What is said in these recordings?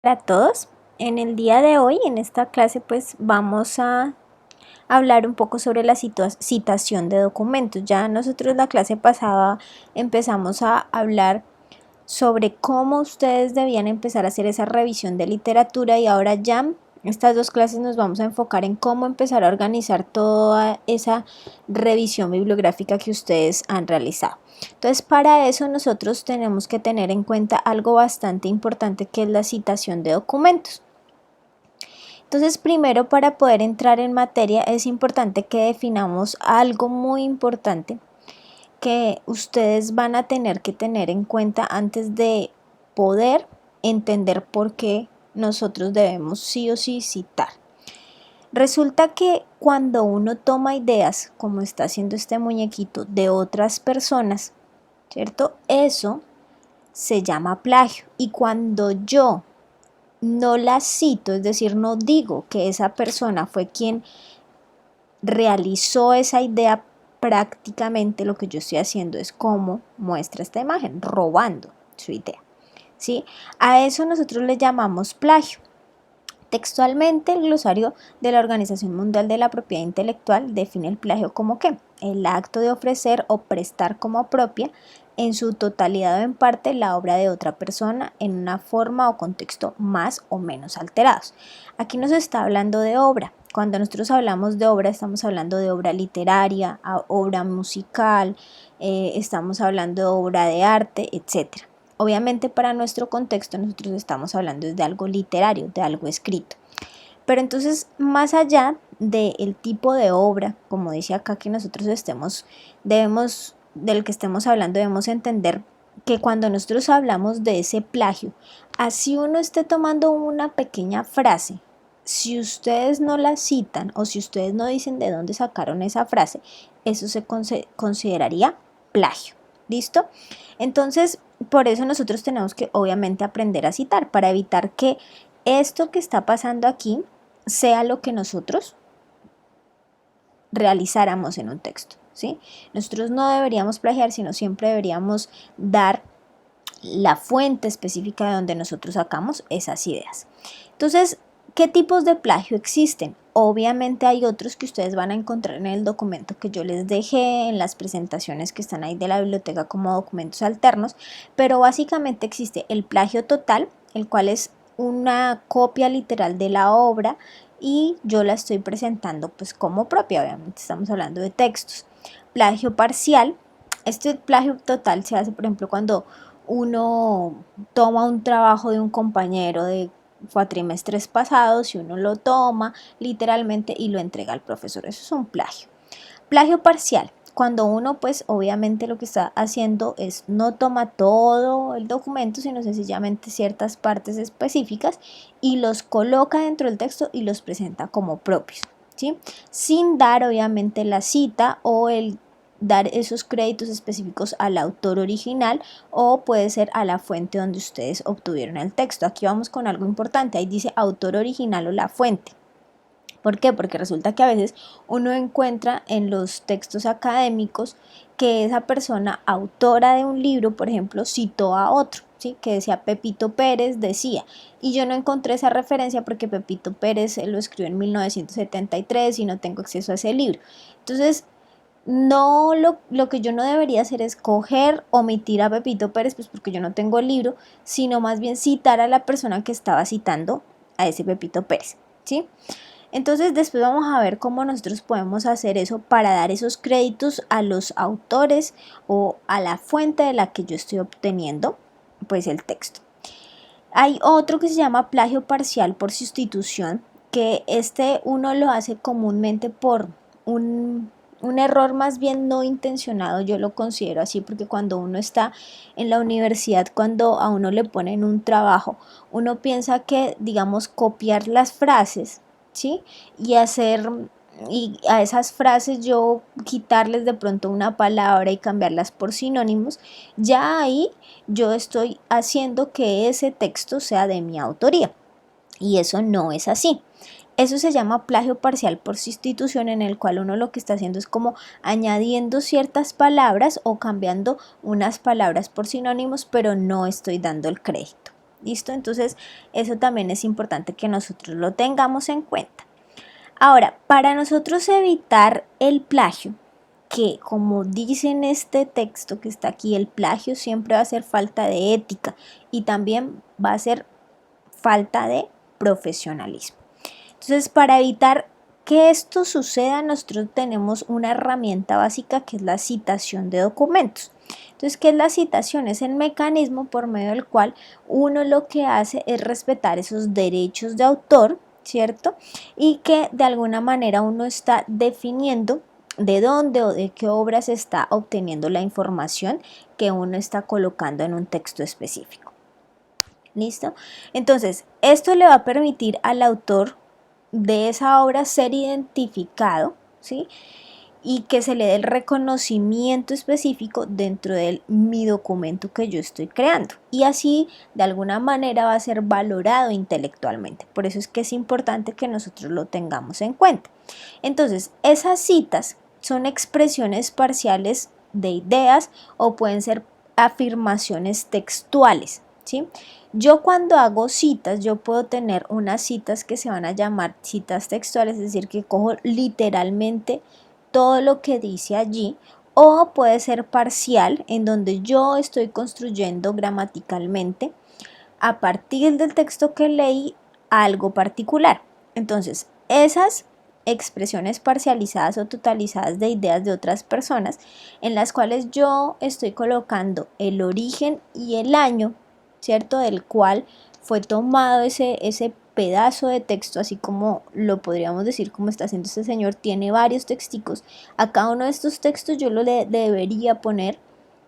Hola a todos, en el día de hoy en esta clase pues vamos a hablar un poco sobre la citación de documentos. Ya nosotros la clase pasada empezamos a hablar sobre cómo ustedes debían empezar a hacer esa revisión de literatura y ahora ya estas dos clases nos vamos a enfocar en cómo empezar a organizar toda esa revisión bibliográfica que ustedes han realizado. Entonces, para eso nosotros tenemos que tener en cuenta algo bastante importante, que es la citación de documentos. Entonces, primero, para poder entrar en materia es importante que definamos algo muy importante que ustedes van a tener que tener en cuenta antes de poder entender por qué nosotros debemos sí o sí citar. Resulta que cuando uno toma ideas, como está haciendo este muñequito, de otras personas, ¿cierto? Eso se llama plagio. Y cuando yo no la cito, es decir, no digo que esa persona fue quien realizó esa idea, prácticamente lo que yo estoy haciendo es como muestra esta imagen, robando su idea, ¿sí? A eso nosotros le llamamos plagio. Textualmente, el glosario de la Organización Mundial de la Propiedad Intelectual define el plagio como ¿qué? El acto de ofrecer o prestar como propia en su totalidad o en parte la obra de otra persona en una forma o contexto más o menos alterados. Aquí nos está hablando de obra. Cuando nosotros hablamos de obra, estamos hablando de obra literaria, obra musical, estamos hablando de obra de arte, etc. Obviamente para nuestro contexto nosotros estamos hablando de algo literario, de algo escrito. Pero entonces, más allá del tipo de obra, como dice acá que nosotros del que estemos hablando, debemos entender que cuando nosotros hablamos de ese plagio, así uno esté tomando una pequeña frase, si ustedes no la citan o si ustedes no dicen de dónde sacaron esa frase, eso se consideraría plagio. ¿Listo? Entonces, por eso nosotros tenemos que obviamente aprender a citar para evitar que esto que está pasando aquí sea lo que nosotros realizáramos en un texto, ¿sí? Nosotros no deberíamos plagiar, sino siempre deberíamos dar la fuente específica de donde nosotros sacamos esas ideas. Entonces, ¿qué tipos de plagio existen? Obviamente hay otros que ustedes van a encontrar en el documento que yo les dejé, en las presentaciones que están ahí de la biblioteca como documentos alternos, pero básicamente existe el plagio total, el cual es una copia literal de la obra y yo la estoy presentando pues como propia, obviamente estamos hablando de textos. Plagio parcial, este plagio total se hace por ejemplo cuando uno toma un trabajo de un compañero de cuatrimestres pasados y uno lo toma literalmente y lo entrega al profesor. Eso es un plagio. Plagio parcial, cuando uno pues obviamente lo que está haciendo es no toma todo el documento, sino sencillamente ciertas partes específicas y los coloca dentro del texto y los presenta como propios, ¿sí? Sin dar obviamente la cita o el dar esos créditos específicos al autor original o puede ser a la fuente donde ustedes obtuvieron el texto. Aquí vamos con algo importante, ahí dice autor original o la fuente. ¿Por qué? Porque resulta que a veces uno encuentra en los textos académicos que esa persona autora de un libro, por ejemplo, citó a otro, ¿sí? Que decía Pepito Pérez decía, y yo no encontré esa referencia porque Pepito Pérez lo escribió en 1973 y no tengo acceso a ese libro. Entonces, no, lo que yo no debería hacer es coger, omitir a Pepito Pérez, pues porque yo no tengo el libro, sino más bien citar a la persona que estaba citando a ese Pepito Pérez, ¿sí? Entonces después vamos a ver cómo nosotros podemos hacer eso para dar esos créditos a los autores o a la fuente de la que yo estoy obteniendo pues el texto. Hay otro que se llama plagio parcial por sustitución, que uno lo hace comúnmente por un error más bien no intencionado, yo lo considero así, porque cuando uno está en la universidad, cuando a uno le ponen un trabajo, uno piensa que, digamos, copiar las frases, ¿sí? Y a esas frases yo quitarles de pronto una palabra y cambiarlas por sinónimos, ya ahí yo estoy haciendo que ese texto sea de mi autoría. Y eso no es así. Eso se llama plagio parcial por sustitución, en el cual uno lo que está haciendo es como añadiendo ciertas palabras o cambiando unas palabras por sinónimos, pero no estoy dando el crédito. ¿Listo? Entonces, eso también es importante que nosotros lo tengamos en cuenta. Ahora, para nosotros evitar el plagio, que como dice en este texto que está aquí, el plagio siempre va a ser falta de ética y también va a ser falta de profesionalismo. Entonces, para evitar que esto suceda, nosotros tenemos una herramienta básica que es la citación de documentos. Entonces, ¿qué es la citación? Es el mecanismo por medio del cual uno lo que hace es respetar esos derechos de autor, ¿cierto? Y que de alguna manera uno está definiendo de dónde o de qué obra se está obteniendo la información que uno está colocando en un texto específico. ¿Listo? Entonces, esto le va a permitir al autor de esa obra ser identificado, ¿sí? Y que se le dé el reconocimiento específico dentro de mi documento que yo estoy creando. Y así, de alguna manera, va a ser valorado intelectualmente. Por eso es que es importante que nosotros lo tengamos en cuenta. Entonces, esas citas son expresiones parciales de ideas o pueden ser afirmaciones textuales, ¿sí? Yo cuando hago citas, yo puedo tener unas citas que se van a llamar citas textuales, es decir, que cojo literalmente todo lo que dice allí, o puede ser parcial, en donde yo estoy construyendo gramaticalmente a partir del texto que leí algo particular. Entonces, esas expresiones parcializadas o totalizadas de ideas de otras personas, en las cuales yo estoy colocando el origen y el año, ¿cierto? Del cual fue tomado ese pedazo de texto, así como lo podríamos decir como está haciendo este señor, tiene varios texticos. A cada uno de estos textos yo lo debería poner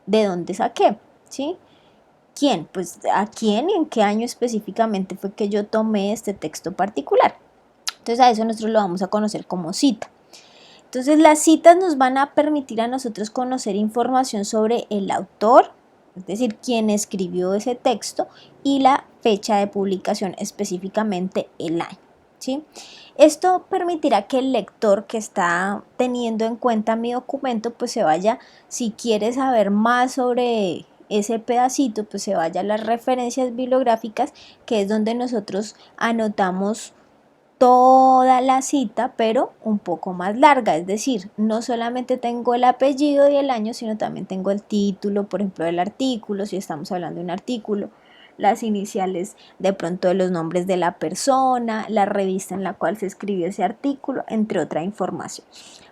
de dónde saqué, ¿sí? ¿Quién? Pues a quién y en qué año específicamente fue que yo tomé este texto particular. Entonces a eso nosotros lo vamos a conocer como cita. Entonces las citas nos van a permitir a nosotros conocer información sobre el autor, es decir, quién escribió ese texto y la fecha de publicación, específicamente el año, ¿sí? Esto permitirá que el lector que está teniendo en cuenta mi documento, pues se vaya, si quiere saber más sobre ese pedacito, pues se vaya a las referencias bibliográficas, que es donde nosotros anotamos toda la cita, pero un poco más larga, es decir, no solamente tengo el apellido y el año, sino también tengo el título, por ejemplo, del artículo, si estamos hablando de un artículo, las iniciales de pronto de los nombres de la persona, la revista en la cual se escribió ese artículo, entre otra información.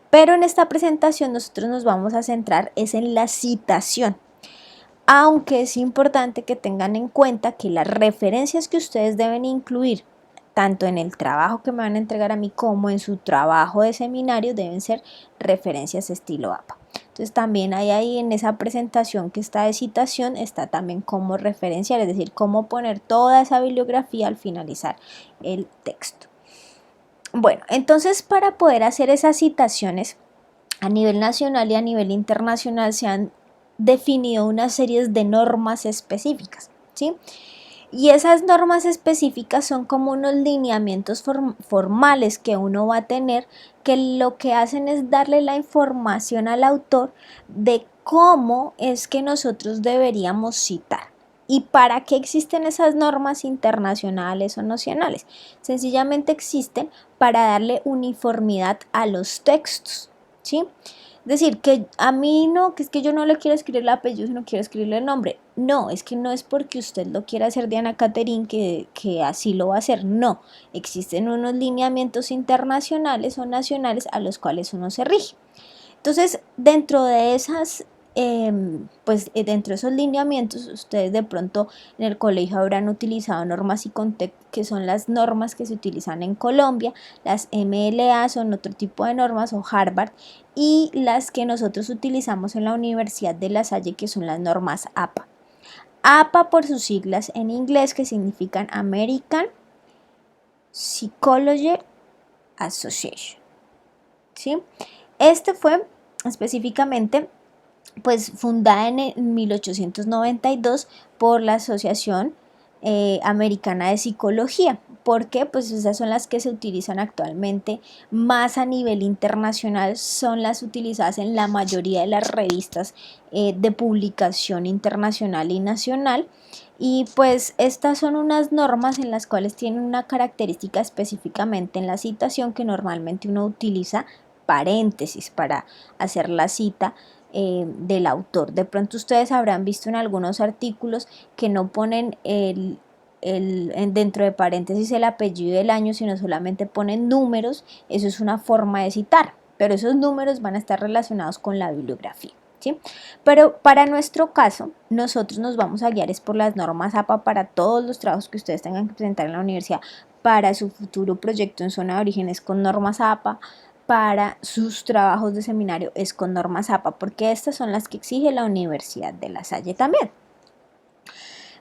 Pero en esta presentación nosotros nos vamos a centrar es en la citación, aunque es importante que tengan en cuenta que las referencias que ustedes deben incluir tanto en el trabajo que me van a entregar a mí como en su trabajo de seminario deben ser referencias estilo APA. Entonces también hay ahí en esa presentación que está de citación, está también cómo referenciar, es decir, cómo poner toda esa bibliografía al finalizar el texto. Bueno, entonces para poder hacer esas citaciones a nivel nacional y a nivel internacional se han definido una serie de normas específicas, ¿sí? Y esas normas específicas son como unos lineamientos formales que uno va a tener, que lo que hacen es darle la información al autor de cómo es que nosotros deberíamos citar. ¿Y para qué existen esas normas internacionales o nacionales? Sencillamente existen para darle uniformidad a los textos, ¿sí? Es decir, que a mí no, que es que yo no le quiero escribir el apellido, sino quiero escribirle el nombre. No, es que no es porque usted lo quiera hacer Diana Catherine que así lo va a hacer. No, existen unos lineamientos internacionales o nacionales a los cuales uno se rige. Entonces, dentro de esas, dentro de esos lineamientos, ustedes de pronto en el colegio habrán utilizado normas ICONTEC, que son las normas que se utilizan en Colombia, las MLA son otro tipo de normas, o Harvard, y las que nosotros utilizamos en la Universidad de La Salle, que son las normas APA. APA por sus siglas en inglés, que significan American Psychology Association, ¿sí? Este fue específicamente pues fundada en 1892 por la Asociación Americana de Psicología. ¿Por qué? Pues esas son las que se utilizan actualmente más a nivel internacional, son las utilizadas en la mayoría de las revistas de publicación internacional y nacional, Y pues estas son unas normas en las cuales tienen una característica específicamente en la citación, que normalmente uno utiliza paréntesis para hacer la cita del autor. De pronto ustedes habrán visto en algunos artículos que no ponen dentro de paréntesis el apellido del año, sino solamente ponen números. Eso es una forma de citar, pero esos números van a estar relacionados con la bibliografía, ¿sí? Pero para nuestro caso, nosotros nos vamos a guiar es por las normas APA para todos los trabajos que ustedes tengan que presentar en la universidad. Para su futuro proyecto en zona de origen es con normas APA, para sus trabajos de seminario es con normas APA, porque estas son las que exige la Universidad de La Salle también.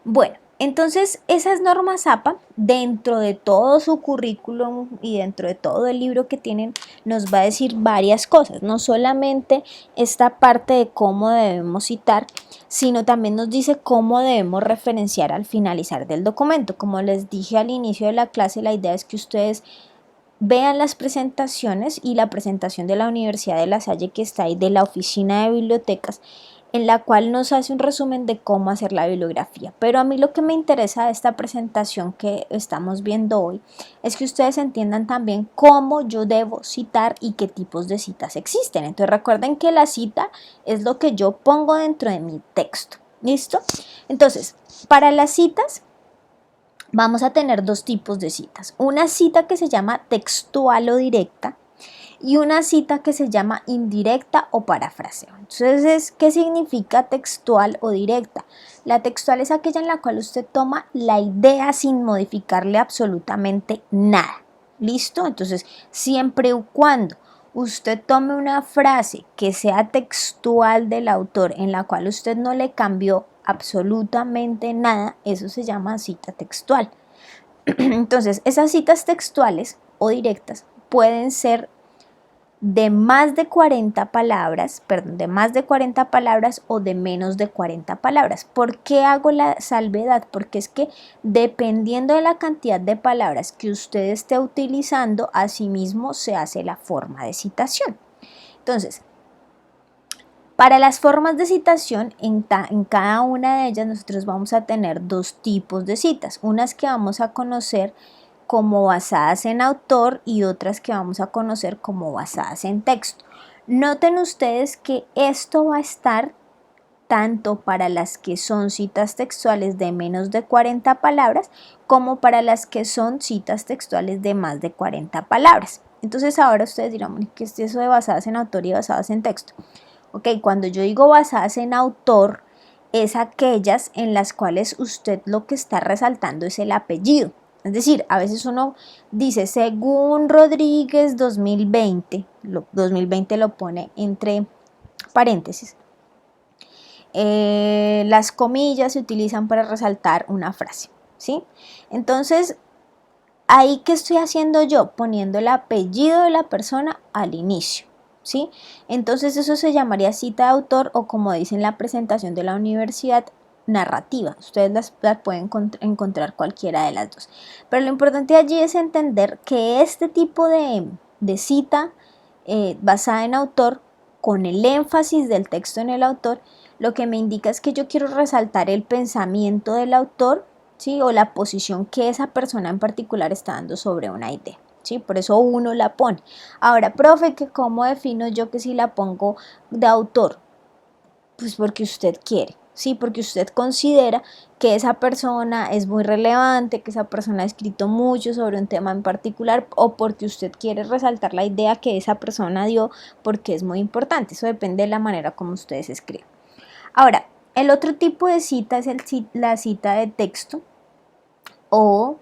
Bueno, entonces esas normas APA, dentro de todo su currículum y dentro de todo el libro que tienen, nos va a decir varias cosas, no solamente esta parte de cómo debemos citar, sino también nos dice cómo debemos referenciar al finalizar del documento. Como les dije al inicio de la clase, la idea es que ustedes vean las presentaciones y la presentación de la Universidad de La Salle, que está ahí, de la oficina de bibliotecas, en la cual nos hace un resumen de cómo hacer la bibliografía. Pero a mí lo que me interesa de esta presentación que estamos viendo hoy es que ustedes entiendan también cómo yo debo citar y qué tipos de citas existen. Entonces recuerden que la cita es lo que yo pongo dentro de mi texto. ¿Listo? Entonces, para las citas vamos a tener dos tipos de citas. Una cita que se llama textual o directa y una cita que se llama indirecta o parafraseo. Entonces, ¿qué significa textual o directa? La textual es aquella en la cual usted toma la idea sin modificarle absolutamente nada. ¿Listo? Entonces, siempre y cuando usted tome una frase que sea textual del autor, en la cual usted no le cambió absolutamente nada, eso se llama cita textual. Entonces, esas citas textuales o directas pueden ser de más de 40 palabras, de más de 40 palabras o de menos de 40 palabras. ¿Por qué hago la salvedad? Porque es que dependiendo de la cantidad de palabras que usted esté utilizando, asimismo se hace la forma de citación. Entonces, para las formas de citación, en cada una de ellas nosotros vamos a tener dos tipos de citas. Unas que vamos a conocer como basadas en autor y otras que vamos a conocer como basadas en texto. Noten ustedes que esto va a estar tanto para las que son citas textuales de menos de 40 palabras como para las que son citas textuales de más de 40 palabras. Entonces ahora ustedes dirán, ¿qué es eso de basadas en autor y basadas en texto? Ok, cuando yo digo basadas en autor, es aquellas en las cuales usted lo que está resaltando es el apellido. Es decir, a veces uno dice, según Rodríguez 2020, 2020 lo pone entre paréntesis. Las comillas se utilizan para resaltar una frase, ¿sí? Entonces, ahí, ¿qué estoy haciendo yo? Poniendo el apellido de la persona al inicio, ¿sí? Entonces eso se llamaría cita de autor o, como dice en la presentación de la universidad, narrativa. Ustedes las pueden encontrar cualquiera de las dos. Pero lo importante allí es entender que este tipo de cita basada en autor, con el énfasis del texto en el autor, lo que me indica es que yo quiero resaltar el pensamiento del autor, ¿sí? O la posición que esa persona en particular está dando sobre una idea, ¿sí? Por eso uno la pone. Ahora, profe, ¿cómo defino yo que si la pongo de autor? Pues porque usted quiere, ¿sí? Porque usted considera que esa persona es muy relevante, que esa persona ha escrito mucho sobre un tema en particular, o porque usted quiere resaltar la idea que esa persona dio porque es muy importante. Eso depende de la manera como ustedes escriben. Ahora, el otro tipo de cita es la cita de texto, o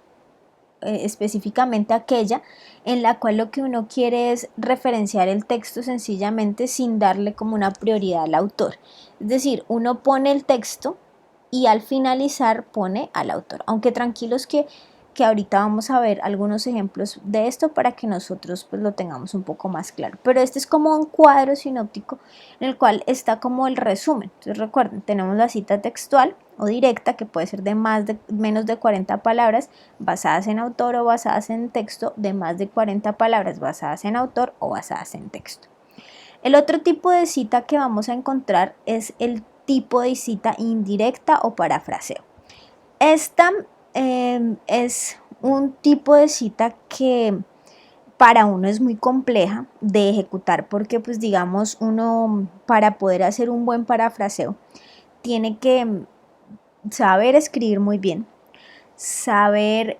específicamente aquella en la cual lo que uno quiere es referenciar el texto sencillamente sin darle como una prioridad al autor. Es decir, uno pone el texto y al finalizar pone al autor. Aunque tranquilos que ahorita vamos a ver algunos ejemplos de esto para que nosotros pues lo tengamos un poco más claro. Pero este es como un cuadro sinóptico en el cual está como el resumen. Entonces recuerden, tenemos la cita textual o directa, que puede ser de menos de 40 palabras, basadas en autor, o basadas en texto de más de 40 palabras, basadas en autor o basadas en texto. El otro tipo de cita que vamos a encontrar es el tipo de cita indirecta o parafraseo. Esta es un tipo de cita que para uno es muy compleja de ejecutar porque pues digamos uno para poder hacer un buen parafraseo tiene que saber escribir muy bien, saber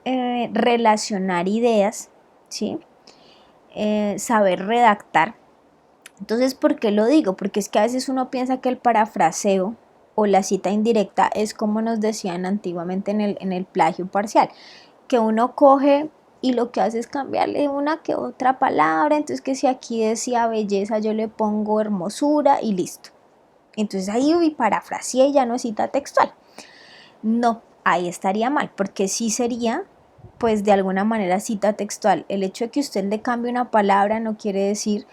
relacionar ideas, ¿sí? Saber redactar. Entonces, ¿por qué lo digo? Porque es que a veces uno piensa que el parafraseo o la cita indirecta es como nos decían antiguamente en el plagio parcial, que uno coge y lo que hace es cambiarle una que otra palabra, entonces que si aquí decía belleza yo le pongo hermosura y listo. Entonces ahí parafraseé y ya no es cita textual. No, ahí estaría mal, porque sí sería pues de alguna manera cita textual. El hecho de que usted le cambie una palabra no quiere decir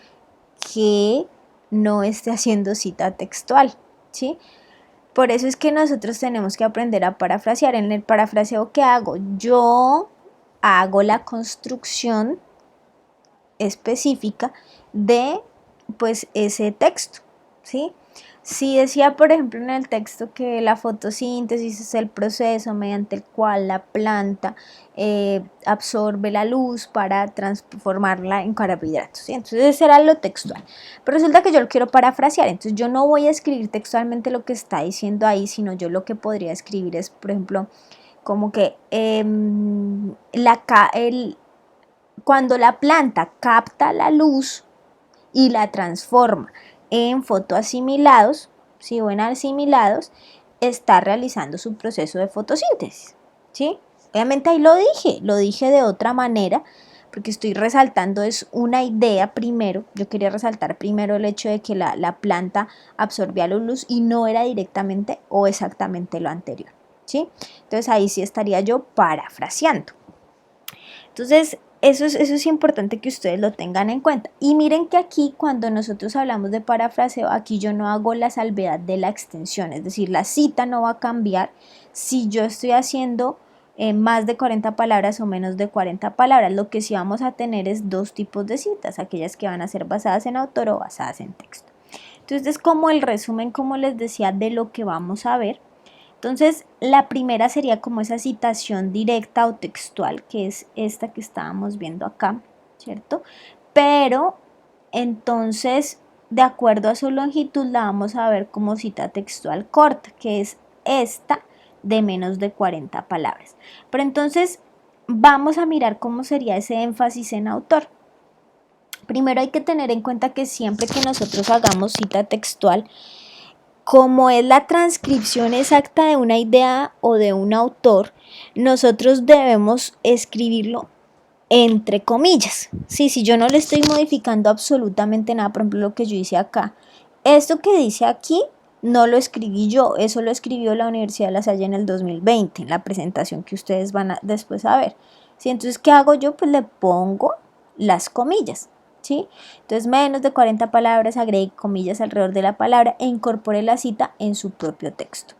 que no esté haciendo cita textual, ¿sí? Por eso es que nosotros tenemos que aprender a parafrasear. En el parafraseo, ¿qué hago? Yo hago la construcción específica de pues ese texto, ¿sí? Si decía, por ejemplo, en el texto que la fotosíntesis es el proceso mediante el cual la planta absorbe la luz para transformarla en carbohidratos, ¿sí? Entonces ese era lo textual. Pero resulta que yo lo quiero parafrasear, entonces yo no voy a escribir textualmente lo que está diciendo ahí, sino yo lo que podría escribir es, por ejemplo, como que cuando la planta capta la luz y la transforma en fotoasimilados, ¿sí? O en asimilados, está realizando su proceso de fotosíntesis, ¿sí? Obviamente ahí lo dije de otra manera, porque estoy resaltando es una idea primero, yo quería resaltar primero el hecho de que la planta absorbía la luz y no era directamente o exactamente lo anterior, ¿sí? Entonces ahí sí estaría yo parafraseando. Entonces, eso es importante que ustedes lo tengan en cuenta. Y miren que aquí cuando nosotros hablamos de parafraseo, aquí yo no hago la salvedad de la extensión, es decir, la cita no va a cambiar si yo estoy haciendo más de 40 palabras o menos de 40 palabras. Lo que sí vamos a tener es dos tipos de citas, aquellas que van a ser basadas en autor o basadas en texto. Entonces es como el resumen, como les decía, de lo que vamos a ver. Entonces, la primera sería como esa citación directa o textual, que es esta que estábamos viendo acá, ¿cierto? Pero, entonces, de acuerdo a su longitud, la vamos a ver como cita textual corta, que es esta de menos de 40 palabras. Pero entonces, vamos a mirar cómo sería ese énfasis en autor. Primero hay que tener en cuenta que siempre que nosotros hagamos cita textual, como es la transcripción exacta de una idea o de un autor, nosotros debemos escribirlo entre comillas. Sí, si yo no le estoy modificando absolutamente nada, por ejemplo, lo que yo hice acá, esto que dice aquí no lo escribí yo, eso lo escribió la Universidad de La Salle en el 2020, en la presentación que ustedes van a después a ver. ¿Sí? Entonces, ¿qué hago yo? Pues le pongo las comillas. ¿Sí? Entonces, menos de 40 palabras, agregue comillas alrededor de la palabra e incorpore la cita en su propio texto.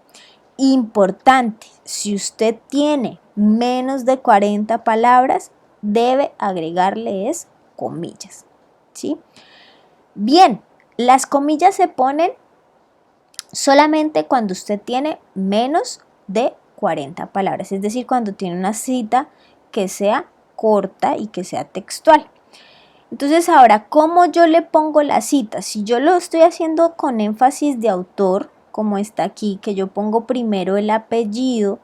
Importante, si usted tiene menos de 40 palabras, debe agregarles comillas, ¿sí? Bien, las comillas se ponen solamente cuando usted tiene menos de 40 palabras, es decir, cuando tiene una cita que sea corta y que sea textual. Entonces ahora, ¿cómo yo le pongo la cita? Si yo lo estoy haciendo con énfasis de autor, como está aquí, que yo pongo primero el apellido,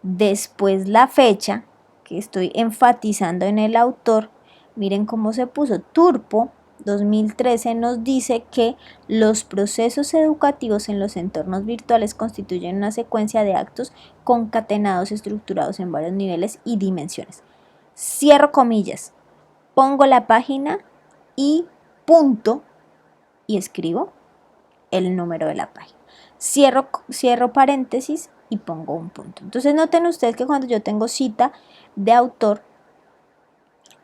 después la fecha, que estoy enfatizando en el autor, miren cómo se puso. Turpo 2013 nos dice que los procesos educativos en los entornos virtuales constituyen una secuencia de actos concatenados estructurados en varios niveles y dimensiones. Cierro comillas. Pongo la página y punto y escribo el número de la página. Cierro paréntesis y pongo un punto. Entonces noten ustedes que cuando yo tengo cita de autor,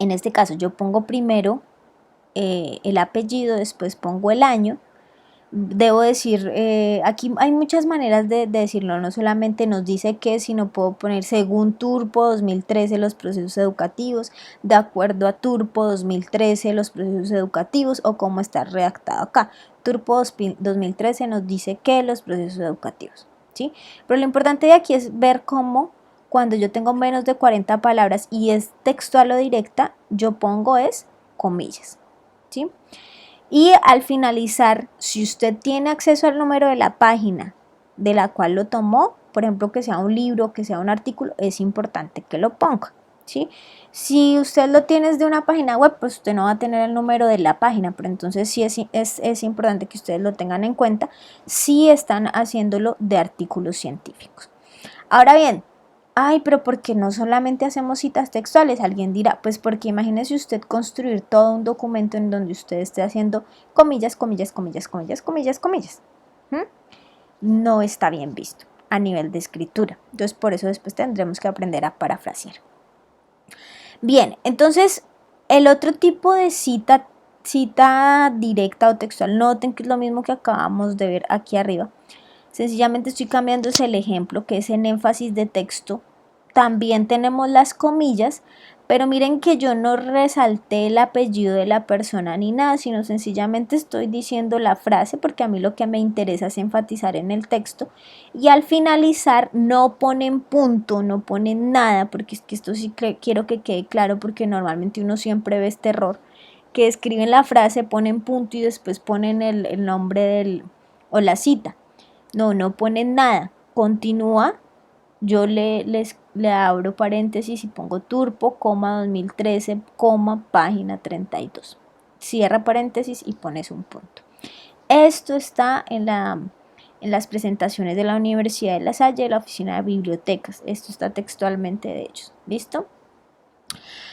en este caso yo pongo primero el apellido, después pongo el año. Debo decir, aquí hay muchas maneras de decirlo, no solamente nos dice que, sino puedo poner según Turpo 2013 los procesos educativos, de acuerdo a Turpo 2013 los procesos educativos o cómo está redactado acá. Turpo 2013 nos dice que los procesos educativos, ¿sí? Pero lo importante de aquí es ver cómo cuando yo tengo menos de 40 palabras y es textual o directa, yo pongo es comillas, ¿sí? Y al finalizar, si usted tiene acceso al número de la página de la cual lo tomó, por ejemplo, que sea un libro, que sea un artículo, es importante que lo ponga, ¿sí? Si usted lo tiene de una página web, pues usted no va a tener el número de la página, pero entonces sí es importante que ustedes lo tengan en cuenta si están haciéndolo de artículos científicos. Ahora bien, ay, pero ¿por qué no solamente hacemos citas textuales? Alguien dirá, pues porque imagínese usted construir todo un documento en donde usted esté haciendo comillas, comillas, comillas, comillas, comillas, comillas. ¿Mm? No está bien visto a nivel de escritura. Entonces, por eso después tendremos que aprender a parafrasear. Bien, entonces, el otro tipo de cita directa o textual, noten que es lo mismo que acabamos de ver aquí arriba. Sencillamente estoy cambiando el ejemplo, que es en énfasis de texto. También tenemos las comillas, pero miren que yo no resalté el apellido de la persona ni nada, sino sencillamente estoy diciendo la frase porque a mí lo que me interesa es enfatizar en el texto. Y al finalizar no ponen punto, no ponen nada, porque es que esto sí quiero que quede claro, porque normalmente uno siempre ve este error, que escriben la frase, ponen punto y después ponen el nombre o la cita. No ponen nada, continúa, yo le abro paréntesis y pongo turpo, 2013, página 32. Cierra paréntesis y pones un punto. Esto está en las presentaciones de la Universidad de La Salle, de la Oficina de Bibliotecas. Esto está textualmente de ellos. ¿Listo?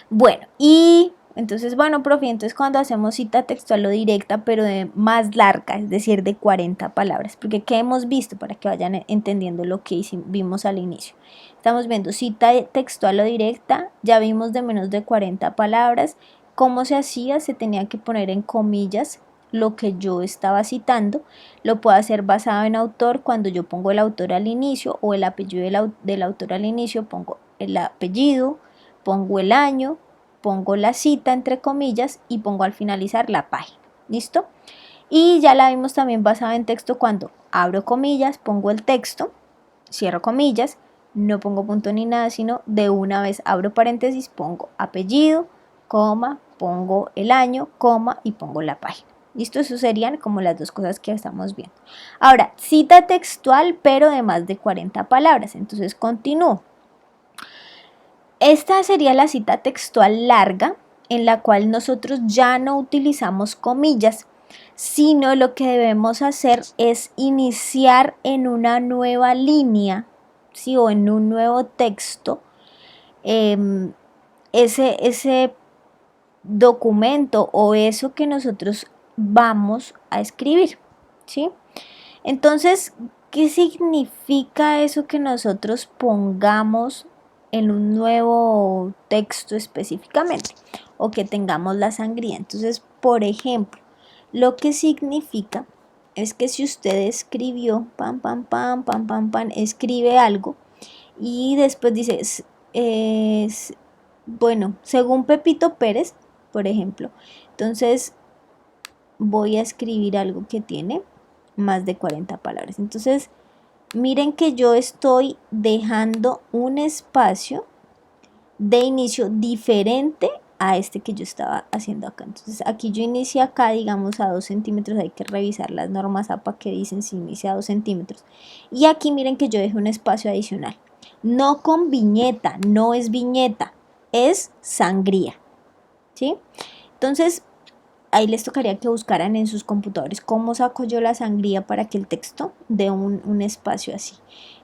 Bueno, y entonces, bueno, profe, entonces cuando hacemos cita textual o directa, pero de más larga, es decir, de 40 palabras, porque ¿qué hemos visto? Para que vayan entendiendo lo que vimos al inicio. Estamos viendo cita textual o directa, ya vimos de menos de 40 palabras. ¿Cómo se hacía? Se tenía que poner en comillas lo que yo estaba citando. Lo puedo hacer basado en autor, cuando yo pongo el autor al inicio o el apellido del autor al inicio, pongo el apellido, pongo el año, pongo la cita entre comillas y pongo al finalizar la página. ¿Listo? Y ya la vimos también basada en texto cuando abro comillas, pongo el texto, cierro comillas, no pongo punto ni nada, sino de una vez abro paréntesis, pongo apellido, coma, pongo el año, coma y pongo la página. ¿Listo? Eso serían como las dos cosas que estamos viendo. Ahora, cita textual, pero de más de 40 palabras. Entonces continúo. Esta sería la cita textual larga, en la cual nosotros ya no utilizamos comillas, sino lo que debemos hacer es iniciar en una nueva línea, ¿sí? O en un nuevo texto, ese documento o eso que nosotros vamos a escribir, ¿sí? Entonces, ¿qué significa eso que nosotros pongamos en un nuevo texto específicamente? O que tengamos la sangría. Entonces, por ejemplo, lo que significa es que si usted escribió, pam, pam, pam, pam, pam, pam, escribe algo y después dice, bueno, según Pepito Pérez, por ejemplo, entonces voy a escribir algo que tiene más de 40 palabras. Entonces, miren que yo estoy dejando un espacio de inicio diferente a este que yo estaba haciendo acá. Entonces, aquí yo inicié acá, digamos, a 2 centímetros. Hay que revisar las normas APA que dicen si inicia a 2 centímetros. Y aquí miren que yo dejé un espacio adicional. No con viñeta, no es viñeta, es sangría. ¿Sí? Entonces, ahí les tocaría que buscaran en sus computadores cómo saco yo la sangría para que el texto dé un espacio así.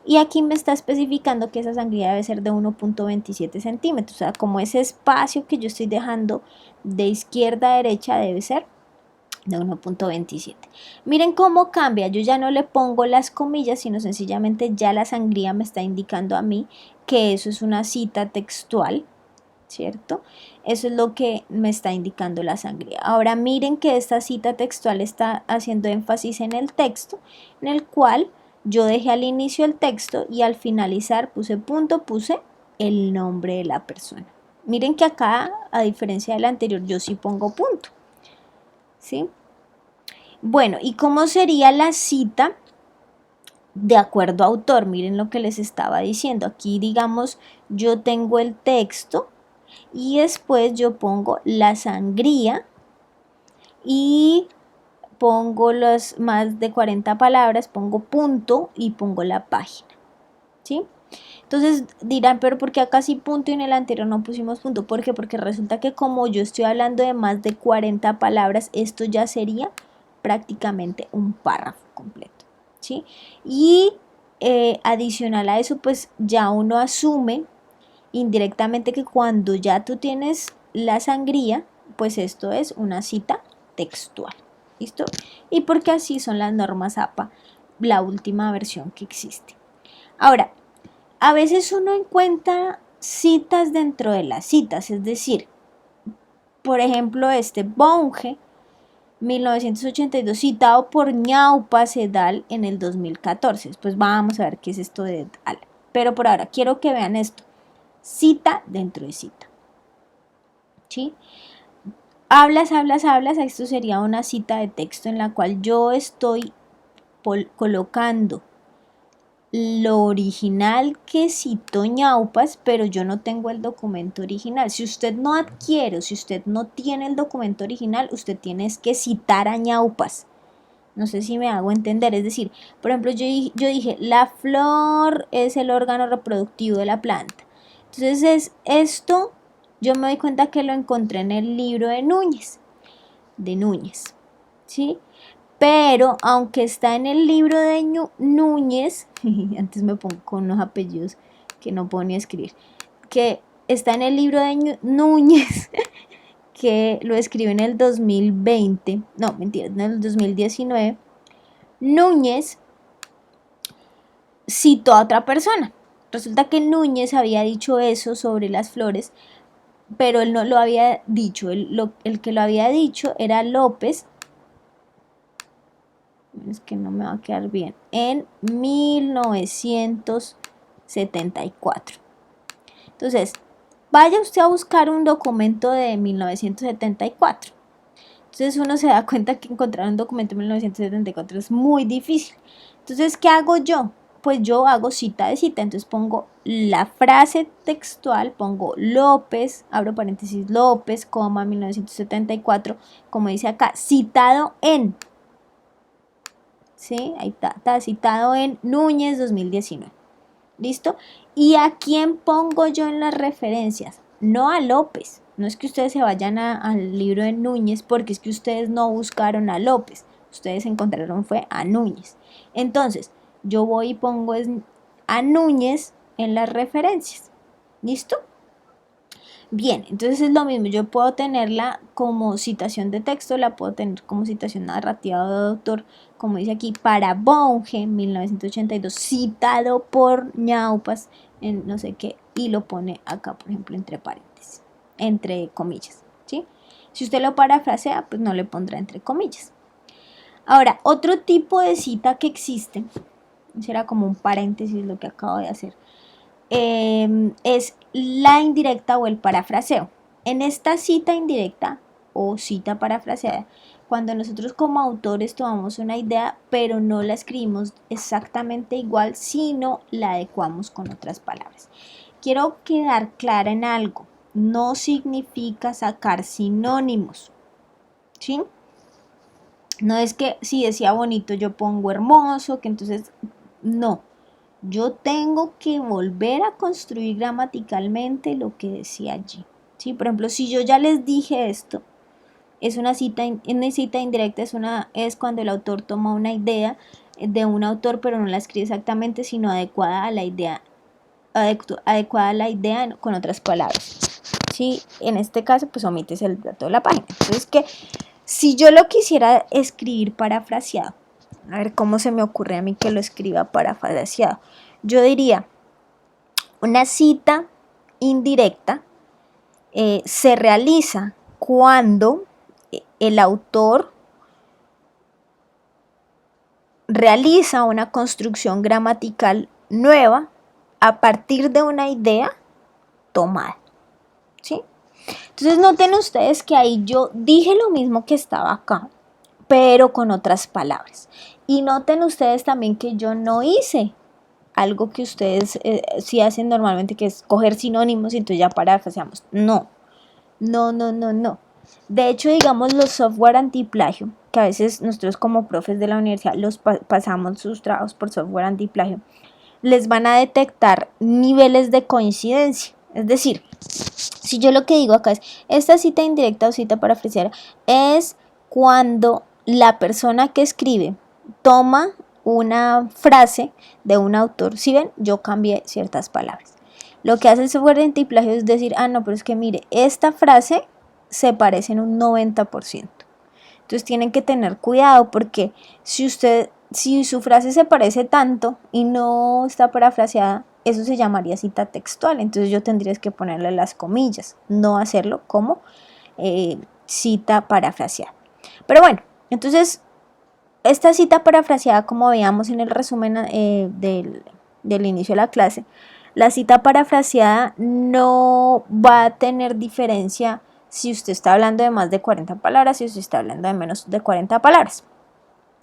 Y aquí me está especificando que esa sangría debe ser de 1.27 centímetros. O sea, como ese espacio que yo estoy dejando de izquierda a derecha debe ser de 1.27. Miren cómo cambia. Yo ya no le pongo las comillas, sino sencillamente ya la sangría me está indicando a mí que eso es una cita textual, ¿cierto? Eso es lo que me está indicando la sangría. Ahora miren que esta cita textual está haciendo énfasis en el texto, en el cual yo dejé al inicio el texto y al finalizar puse punto, puse el nombre de la persona. Miren que acá, a diferencia del anterior, yo sí pongo punto, ¿sí? Bueno, ¿y cómo sería la cita de acuerdo a autor. Miren lo que les estaba diciendo. Aquí, digamos, yo tengo el texto y después yo pongo la sangría y pongo las más de 40 palabras, pongo punto y pongo la página, ¿sí? Entonces dirán, pero ¿por qué acá sí punto y en el anterior no pusimos punto? ¿Por qué? Porque resulta que como yo estoy hablando de más de 40 palabras, esto ya sería prácticamente un párrafo completo, ¿sí? Y adicional a eso, pues ya uno asume indirectamente que cuando ya tú tienes la sangría, pues esto es una cita textual, ¿listo? Y porque así son las normas APA, la última versión que existe. Ahora, a veces uno encuentra citas dentro de las citas, es decir, por ejemplo, Bunge, 1982, citado por Ñaupa Sedal en el 2014. Pues vamos a ver qué es esto de Sedal. Pero por ahora quiero que vean esto. Cita dentro de cita. ¿Sí? Hablas, esto sería una cita de texto en la cual yo estoy colocando lo original que citó Ñaupas, pero yo no tengo el documento original. Si usted no adquiere, si usted no tiene el documento original, usted tiene que citar a Ñaupas. No sé si me hago entender. Es decir, por ejemplo, yo dije, la flor es el órgano reproductivo de la planta. Entonces, esto yo me doy cuenta que lo encontré en el libro de Núñez, ¿sí? Pero aunque está en el libro de Núñez, antes me pongo con unos apellidos que no puedo ni escribir, que está en el libro de Núñez, que lo escribe en el 2020, no, mentira, en el 2019, Núñez citó a otra persona. Resulta que Núñez había dicho eso sobre las flores, pero él no lo había dicho, el que lo había dicho era López. Es que no me va a quedar bien, en 1974. Entonces, vaya usted a buscar un documento de 1974. Entonces uno se da cuenta que encontrar un documento de 1974 es muy difícil. Entonces, ¿qué hago yo? Pues yo hago cita de cita, entonces pongo la frase textual, pongo López, abro paréntesis, López, 1974, como dice acá, citado en, ¿sí? Ahí está citado en Núñez 2019. ¿Listo? ¿Y a quién pongo yo en las referencias? No a López. No es que ustedes se vayan al libro de Núñez porque es que ustedes no buscaron a López. Ustedes encontraron fue a Núñez. Entonces, yo voy y pongo a Núñez en las referencias. ¿Listo? Bien, entonces es lo mismo, yo puedo tenerla como citación de texto, la puedo tener como citación narrativa de autor, como dice aquí, para Bunge, 1982, citado por Ñaupas, en no sé qué, y lo pone acá, por ejemplo, entre paréntesis, entre comillas, ¿sí? Si usted lo parafrasea, pues no le pondrá entre comillas. Ahora, otro tipo de cita que existe, será como un paréntesis lo que acabo de hacer, es la indirecta o el parafraseo. En esta cita indirecta o cita parafraseada, cuando nosotros como autores tomamos una idea, pero no la escribimos exactamente igual, sino la adecuamos con otras palabras. Quiero quedar clara en algo, no significa sacar sinónimos, ¿sí? No es que si decía bonito yo pongo hermoso, que entonces no. Yo tengo que volver a construir gramaticalmente lo que decía allí. ¿Sí? Por ejemplo, si yo ya les dije esto, es una cita indirecta, es cuando el autor toma una idea de un autor, pero no la escribe exactamente, sino adecuada a la idea, con otras palabras. ¿Sí? En este caso, pues omites el dato de la página. Entonces, que si yo lo quisiera escribir parafraseado, a ver cómo se me ocurre a mí que lo escriba parafraseado. Yo diría, una cita indirecta se realiza cuando el autor realiza una construcción gramatical nueva a partir de una idea tomada, ¿sí? Entonces noten ustedes que ahí yo dije lo mismo que estaba acá, pero con otras palabras. Y noten ustedes también que yo no hice algo que ustedes sí hacen normalmente, que es coger sinónimos y entonces ya parafraseamos. No, no, no, no, no. De hecho, digamos, los software antiplagio, que a veces nosotros como profes de la universidad los pasamos sus trabajos por software antiplagio, les van a detectar niveles de coincidencia. Es decir, si yo lo que digo acá es, esta cita indirecta o cita parafraseada es cuando la persona que escribe toma una frase de un autor. Si ven, yo cambié ciertas palabras. Lo que hace el software de antiplagio es decir, no, pero es que mire, esta frase se parece en un 90%. Entonces tienen que tener cuidado porque si su frase se parece tanto y no está parafraseada, eso se llamaría cita textual. Entonces yo tendría que ponerle las comillas, no hacerlo como cita parafraseada. Pero bueno, entonces esta cita parafraseada, como veíamos en el resumen del inicio de la clase, la cita parafraseada no va a tener diferencia si usted está hablando de más de 40 palabras, si usted está hablando de menos de 40 palabras.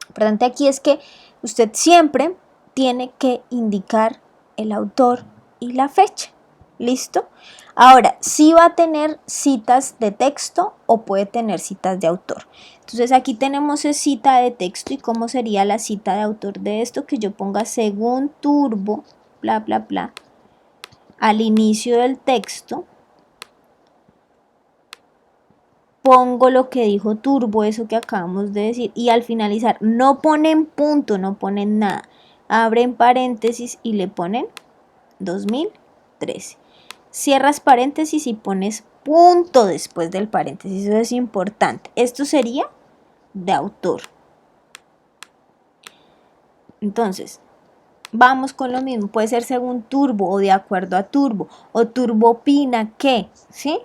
Lo importante aquí es que usted siempre tiene que indicar el autor y la fecha. ¿Listo? Ahora, sí va a tener citas de texto o puede tener citas de autor. Entonces aquí tenemos cita de texto y cómo sería la cita de autor de esto, que yo ponga según Turbo, bla, bla, bla, al inicio del texto. Pongo lo que dijo Turbo, eso que acabamos de decir, y al finalizar no ponen punto, no ponen nada, abren paréntesis y le ponen 2013. Cierras paréntesis y pones punto después del paréntesis, eso es importante. Esto sería de autor. Entonces, vamos con lo mismo, puede ser según Turbo o de acuerdo a Turbo, o Turbo opina que, ¿sí?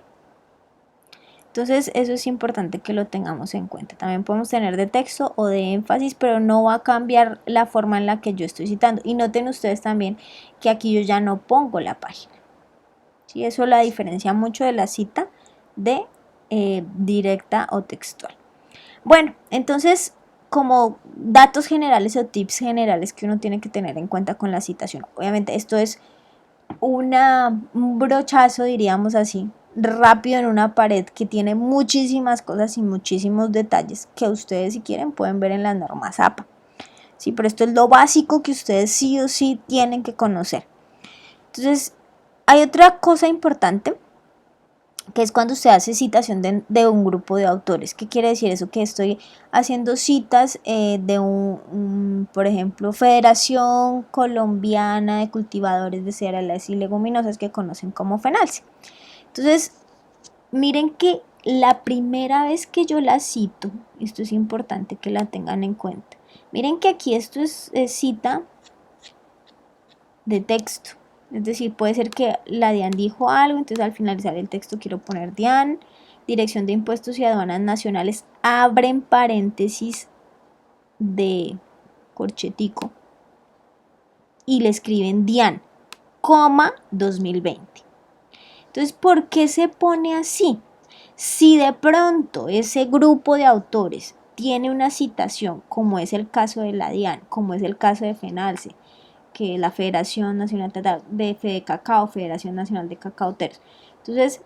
Entonces eso es importante que lo tengamos en cuenta. También podemos tener de texto o de énfasis, pero no va a cambiar la forma en la que yo estoy citando. Y noten ustedes también que aquí yo ya no pongo la página. ¿Sí? Eso la diferencia mucho de la cita de directa o textual. Bueno, entonces como datos generales o tips generales que uno tiene que tener en cuenta con la citación. Obviamente esto es un brochazo, diríamos así, rápido en una pared que tiene muchísimas cosas y muchísimos detalles que ustedes si quieren pueden ver en las normas APA. Sí, pero esto es lo básico que ustedes sí o sí tienen que conocer. Entonces, hay otra cosa importante que es cuando usted hace citación de un grupo de autores. ¿Qué quiere decir eso? Que estoy haciendo citas de por ejemplo, Federación Colombiana de Cultivadores de Cereales y Leguminosas, que conocen como FENALCE. Entonces, miren que la primera vez que yo la cito, esto es importante que la tengan en cuenta. Miren que aquí esto es cita de texto. Es decir, puede ser que la DIAN dijo algo, entonces al finalizar el texto quiero poner DIAN, Dirección de Impuestos y Aduanas Nacionales, abren paréntesis de corchetico y le escriben DIAN, 2020. Entonces, ¿por qué se pone así? Si de pronto ese grupo de autores tiene una citación, como es el caso de la DIAN, como es el caso de FENALCE, que la Federación Nacional de Fedecacao, Federación Nacional de Cacaoteros. Entonces,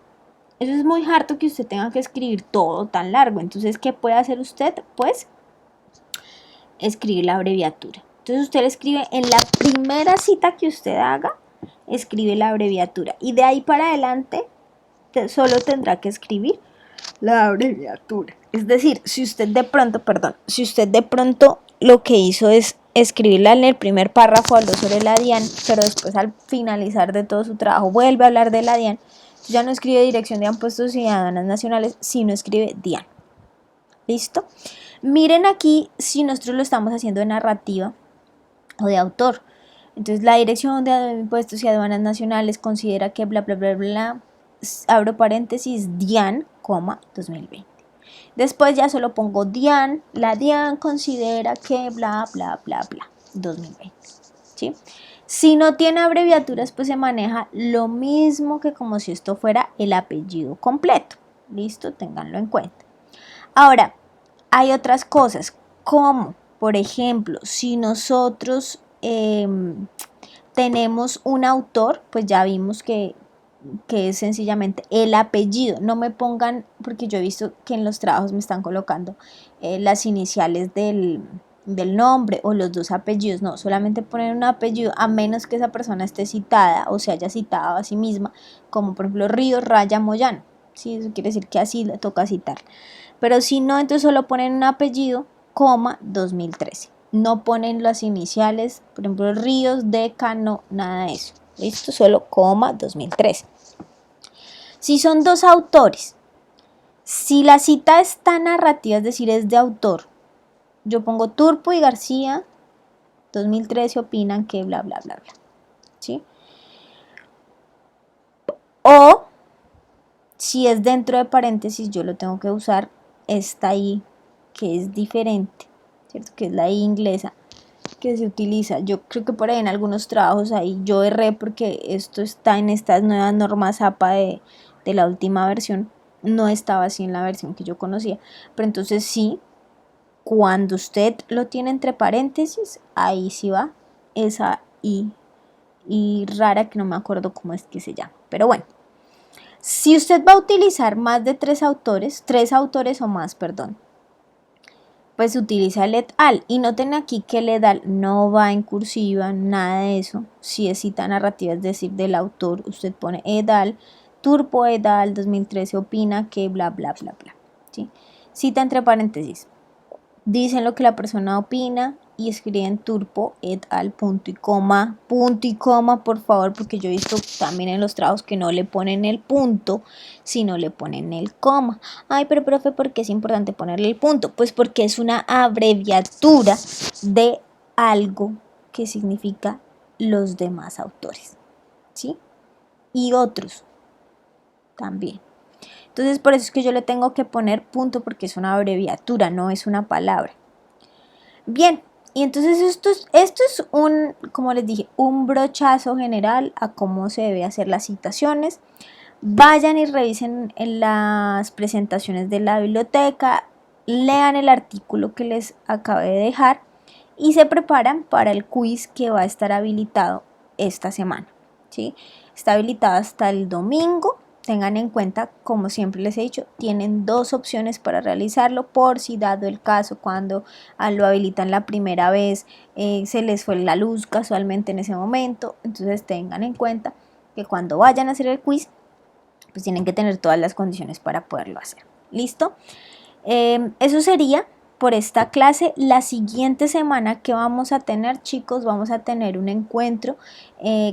eso es muy harto que usted tenga que escribir todo tan largo. Entonces, ¿qué puede hacer usted? Pues, escribir la abreviatura. Entonces, usted le escribe en la primera cita que usted haga, escribe la abreviatura. Y de ahí para adelante, solo tendrá que escribir la abreviatura. Es decir, si usted de pronto lo que hizo es escribirla en el primer párrafo, habló sobre la DIAN, pero después al finalizar de todo su trabajo vuelve a hablar de la DIAN, ya no escribe Dirección de Impuestos y Aduanas Nacionales, sino escribe DIAN. ¿Listo? Miren aquí si nosotros lo estamos haciendo de narrativa o de autor. Entonces la Dirección de Impuestos y Aduanas Nacionales considera que bla, bla, bla, bla, abro paréntesis, DIAN, 2020. Después ya solo pongo DIAN, la DIAN considera que bla, bla, bla, bla, 2020. ¿Sí? Si no tiene abreviaturas, pues se maneja lo mismo que como si esto fuera el apellido completo. ¿Listo? Ténganlo en cuenta. Ahora, Hay otras cosas, como por ejemplo, si nosotros tenemos un autor, pues ya vimos que es sencillamente el apellido. No me pongan, porque yo he visto que en los trabajos me están colocando las iniciales del nombre o los dos apellidos. No, solamente poner un apellido, a menos que esa persona esté citada o se haya citado a sí misma, como por ejemplo Ríos Raya Moyano. Sí, eso quiere decir que así le toca citar. Pero si no, entonces solo ponen un apellido, coma, 2013. No ponen las iniciales, por ejemplo, Ríos, Decano, nada de eso. Listo, solo coma, 2013. Si son dos autores, si la cita está narrativa, es decir, es de autor, yo pongo Turpo y García, 2013 opinan que bla, bla, bla, bla. ¿Sí? O si es dentro de paréntesis, yo lo tengo que usar esta I, que es diferente, ¿cierto? Que es la I inglesa que se utiliza. Yo creo que por ahí en algunos trabajos ahí yo erré porque esto está en estas nuevas normas APA de la última versión. No estaba así en la versión que yo conocía. Pero entonces sí, cuando usted lo tiene entre paréntesis, ahí sí va esa I rara que no me acuerdo cómo es que se llama. Pero bueno, si usted va a utilizar más de tres autores o más, perdón, pues utiliza el et al. Y noten aquí que el et al no va en cursiva, nada de eso. Si es cita narrativa, es decir, del autor, usted pone et al. Turpo et al 2013 opina que bla, bla, bla, bla. ¿Sí? Cita entre paréntesis. Dicen lo que la persona opina y escriben Turpo et al punto y coma, por favor, porque yo he visto también en los trabajos que no le ponen el punto, sino le ponen el coma. Ay, pero profe, ¿por qué es importante ponerle el punto? Pues porque es una abreviatura de algo que significa los demás autores, ¿sí? Y otros también. Entonces, por eso es que yo le tengo que poner punto, porque es una abreviatura, no es una palabra. Bien, y entonces esto es un, como les dije, un brochazo general a cómo se debe hacer las citaciones. Vayan y revisen en las presentaciones de la biblioteca, lean el artículo que les acabé de dejar y se preparan para el quiz que va a estar habilitado esta semana, ¿sí? Está habilitado hasta el domingo. Tengan en cuenta, como siempre les he dicho, tienen dos opciones para realizarlo por si dado el caso cuando lo habilitan la primera vez se les fue la luz casualmente en ese momento. Entonces tengan en cuenta que cuando vayan a hacer el quiz pues tienen que tener todas las condiciones para poderlo hacer. ¿Listo? Eso sería por esta clase. La siguiente semana que vamos a tener, chicos, vamos a tener un encuentro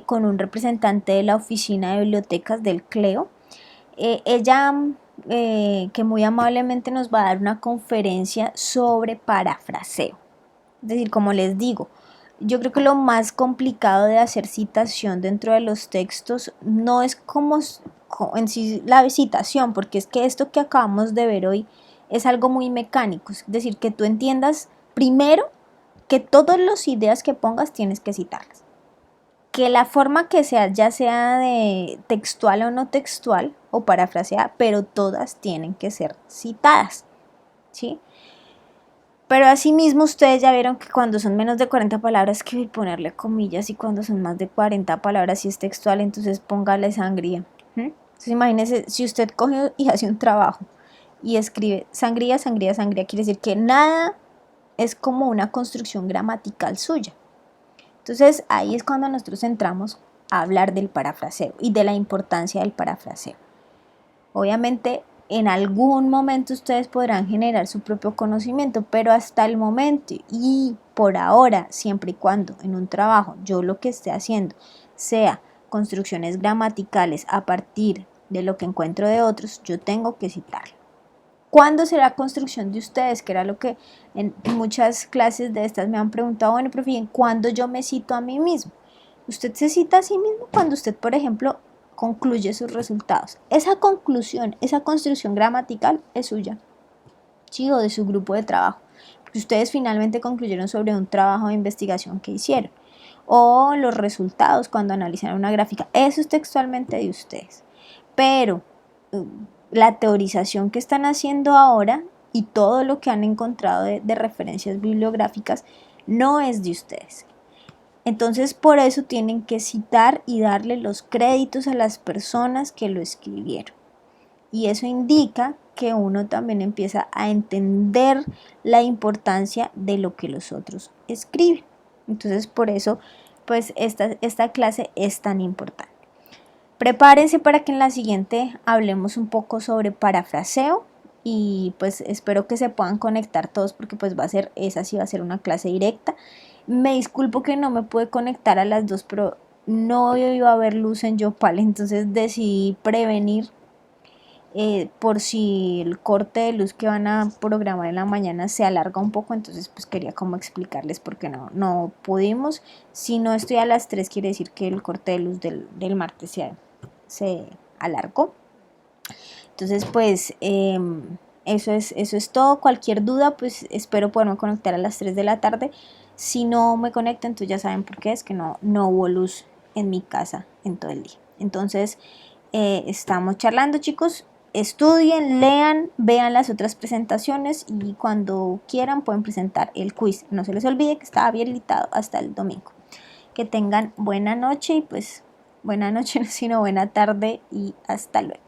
con un representante de la oficina de bibliotecas del CLEO. Ella que muy amablemente nos va a dar una conferencia sobre parafraseo. Es decir, como les digo, yo creo que lo más complicado de hacer citación dentro de los textos no es como en sí la citación, porque es que esto que acabamos de ver hoy es algo muy mecánico. Es decir, que tú entiendas primero que todas las ideas que pongas tienes que citarlas. Que la forma que sea, ya sea de textual o no textual o parafraseada, pero todas tienen que ser citadas, ¿sí? Pero asimismo ustedes ya vieron que cuando son menos de 40 palabras que ponerle comillas, y cuando son más de 40 palabras si es textual, entonces póngale sangría. Entonces imagínense, si usted coge y hace un trabajo y escribe sangría, sangría, sangría, quiere decir que nada es como una construcción gramatical suya. Entonces ahí es cuando nosotros entramos a hablar del parafraseo y de la importancia del parafraseo. Obviamente en algún momento ustedes podrán generar su propio conocimiento, pero hasta el momento y por ahora, siempre y cuando en un trabajo yo lo que esté haciendo sea construcciones gramaticales a partir de lo que encuentro de otros, yo tengo que citarlo. ¿Cuándo será construcción de ustedes? Que era lo que en muchas clases de estas me han preguntado, bueno, profe, ¿cuándo yo me cito a mí mismo? Usted se cita a sí mismo cuando usted, por ejemplo, concluye sus resultados. Esa conclusión, esa construcción gramatical es suya, ¿sí? O de su grupo de trabajo. Porque ustedes finalmente concluyeron sobre un trabajo de investigación que hicieron. O los resultados cuando analizan una gráfica. Eso es textualmente de ustedes. Pero la teorización que están haciendo ahora y todo lo que han encontrado de referencias bibliográficas no es de ustedes. Entonces por eso tienen que citar y darle los créditos a las personas que lo escribieron. Y eso indica que uno también empieza a entender la importancia de lo que los otros escriben. Entonces por eso pues esta clase es tan importante. Prepárense para que en la siguiente hablemos un poco sobre parafraseo y pues espero que se puedan conectar todos porque pues esa sí va a ser una clase directa. Me disculpo que no me pude conectar a las dos, pero no iba a haber luz en Yopal, entonces decidí prevenir por si el corte de luz que van a programar en la mañana se alarga un poco, entonces pues quería como explicarles por qué no pudimos. Si no estoy a las 3 quiere decir que el corte de luz del martes se alargó. Entonces pues eso es todo. Cualquier duda pues espero poderme conectar a las 3 de la tarde. Si no me conecto entonces ya saben por qué, es que no hubo luz en mi casa en todo el día. Entonces estamos charlando, chicos. Estudien, lean, vean las otras presentaciones y cuando quieran pueden presentar el quiz. No se les olvide que está habilitado hasta el domingo. Que tengan buena noche y pues buena noche, no, sino buena tarde y hasta luego.